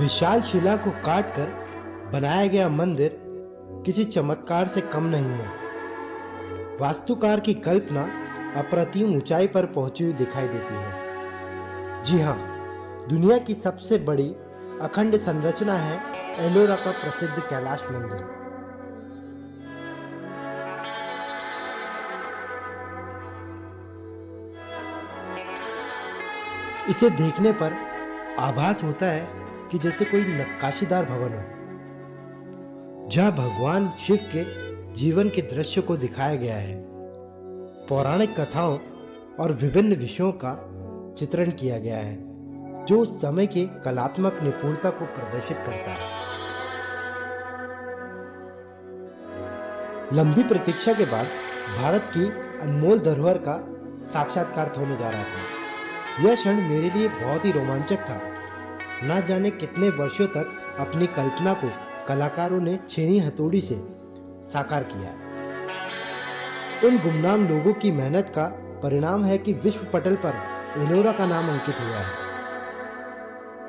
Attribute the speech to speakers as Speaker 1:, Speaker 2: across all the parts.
Speaker 1: विशाल शिला को काटकर बनाया गया मंदिर किसी चमत्कार से कम नहीं है। वास्तुकार की कल्पना अप्रतिम ऊंचाई पर पहुंची हुई दिखाई देती है। जी हाँ, दुनिया की सबसे बड़ी अखंड संरचना है एलोरा का प्रसिद्ध कैलाश मंदिर। इसे देखने पर आभास होता है कि जैसे कोई नक्काशीदार भवन हो, जहां भगवान शिव के जीवन के दृश्य को दिखाया गया है। पौराणिक कथाओं और विभिन्न विषयों का चित्रण किया गया है, जो उस समय के कलात्मक निपुणता को प्रदर्शित करता है। लंबी प्रतीक्षा के बाद भारत की अनमोल धरोहर का साक्षात्कार होने जा रहा था। यह क्षण मेरे लिए बहुत ही रोमांचक था। ना जाने कितने वर्षों तक अपनी कल्पना को कलाकारों ने छेनी हथौड़ी से साकार किया। उन गुमनाम लोगों की मेहनत का परिणाम है कि विश्व पटल पर एलोरा का नाम अंकित हुआ है।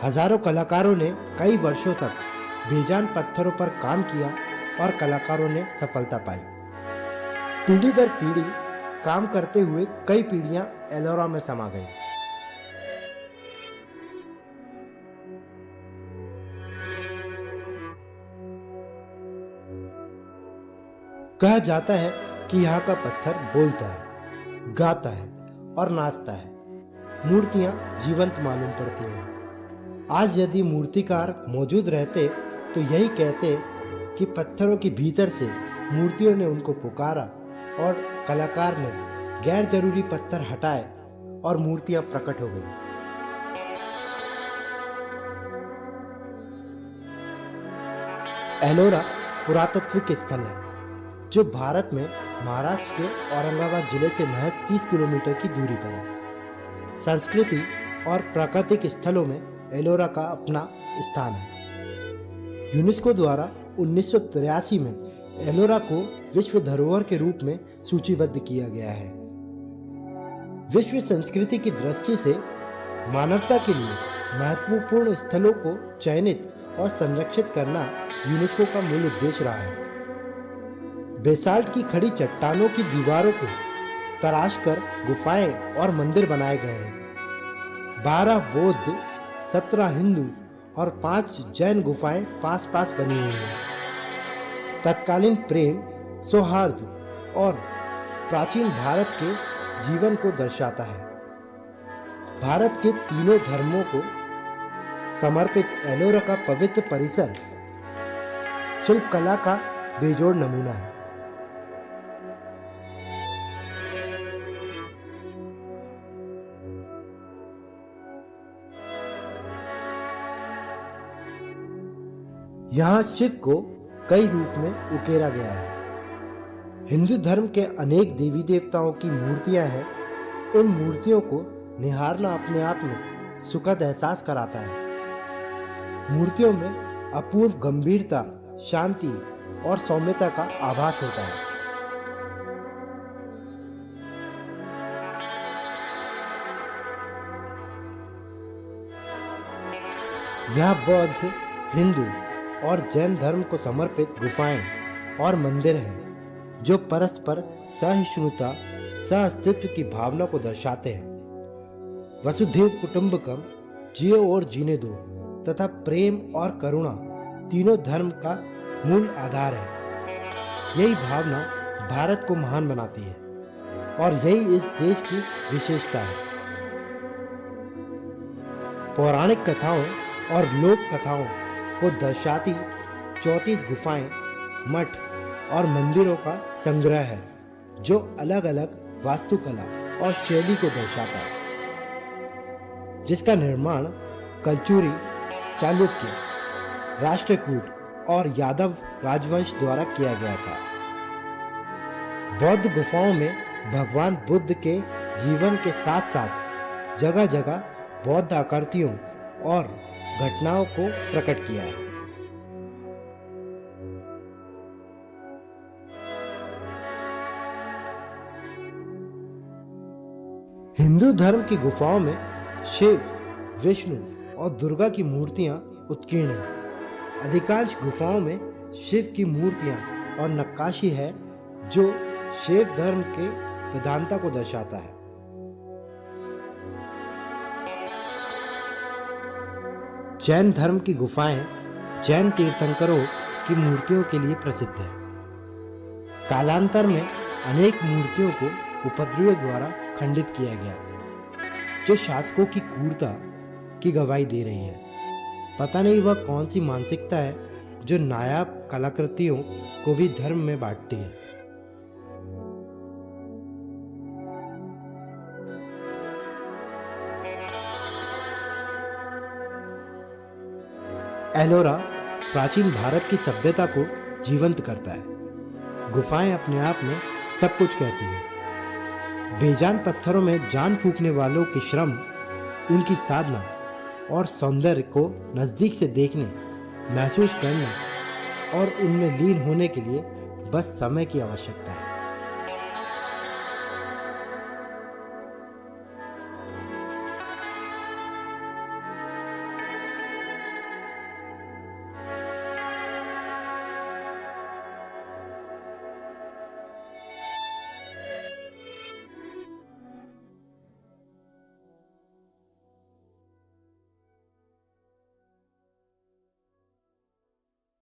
Speaker 1: हजारों कलाकारों ने कई वर्षों तक बेजान पत्थरों पर काम किया और कलाकारों ने सफलता पाई। पीढ़ी दर पीढ़ी काम करते हुए कई पीढ़ियां एलोरा में समा गईं। कहा जाता है कि यहाँ का पत्थर बोलता है, गाता है और नाचता है। मूर्तियां जीवंत मालूम पड़ती हैं। आज यदि मूर्तिकार मौजूद रहते तो यही कहते कि पत्थरों के भीतर से मूर्तियों ने उनको पुकारा और कलाकार ने गैर जरूरी पत्थर हटाए और मूर्तियां प्रकट हो गईं। एलोरा पुरातत्विक स्थल है जो भारत में महाराष्ट्र के औरंगाबाद जिले से महज 30 किलोमीटर की दूरी पर है। संस्कृति और प्राकृतिक स्थलों में एलोरा का अपना स्थान है। यूनेस्को द्वारा 1983 में एलोरा को विश्व धरोहर के रूप में सूचीबद्ध किया गया है। विश्व संस्कृति की दृष्टि से मानवता के लिए महत्वपूर्ण स्थलों को चयनित और संरक्षित करना यूनेस्को का मूल उद्देश्य रहा है। बेसाल्ट की खड़ी चट्टानों की दीवारों को तराशकर गुफाएं और मंदिर बनाए गए हैं। 12 बौद्ध, 17 हिंदू और 5 जैन गुफाएं पास पास बनी हुई हैं। तत्कालीन प्रेम, सौहार्द और प्राचीन भारत के जीवन को दर्शाता है। भारत के तीनों धर्मों को समर्पित एलोरा का पवित्र परिसर शिल्पकला का बेजोड़ नमूना है। यहाँ शिव को कई रूप में उकेरा गया है। हिंदू धर्म के अनेक देवी देवताओं की मूर्तियां हैं। इन मूर्तियों को निहारना अपने आप में सुखद एहसास कराता है। मूर्तियों में अपूर्व गंभीरता, शांति और सौम्यता का आभास होता है। यह बौद्ध, हिंदू और जैन धर्म को समर्पित गुफाएं और मंदिर हैं, जो परस्पर सहिष्णुता, सहअस्तित्व की भावना को दर्शाते हैं। वसुधैव कुटुंबकम, जियो और जीने दो तथा प्रेम और करुणा तीनों धर्म का मूल आधार है। यही भावना भारत को महान बनाती है और यही इस देश की विशेषता है। पौराणिक कथाओं और लोक कथाओं को दर्शाती 34 गुफाएं, मठ और मंदिरों का संग्रह है, जो अलग अलग वास्तुकला और शैली को दर्शाता है, जिसका निर्माण कलचुरी, चालुक्य, राष्ट्रकूट और यादव राजवंश द्वारा किया गया था। बौद्ध गुफाओं में भगवान बुद्ध के जीवन के साथ साथ जगह जगह बौद्ध आकृतियों और घटनाओं को प्रकट किया है। हिंदू धर्म की गुफाओं में शिव, विष्णु और दुर्गा की मूर्तियां उत्कीर्ण है। अधिकांश गुफाओं में शिव की मूर्तियां और नक्काशी है जो शैव धर्म के वेदांता को दर्शाता है। जैन धर्म की गुफाएं जैन तीर्थंकरों की मूर्तियों के लिए प्रसिद्ध है। कालांतर में अनेक मूर्तियों को उपद्रवियों द्वारा खंडित किया गया, जो शासकों की क्रूरता की गवाही दे रही है। पता नहीं वह कौन सी मानसिकता है जो नायाब कलाकृतियों को भी धर्म में बांटती है। एलोरा प्राचीन भारत की सभ्यता को जीवंत करता है। गुफाएं अपने आप में सब कुछ कहती हैं। बेजान पत्थरों में जान फूंकने वालों के श्रम, उनकी साधना और सौंदर्य को नज़दीक से देखने, महसूस करने और उनमें लीन होने के लिए बस समय की आवश्यकता है।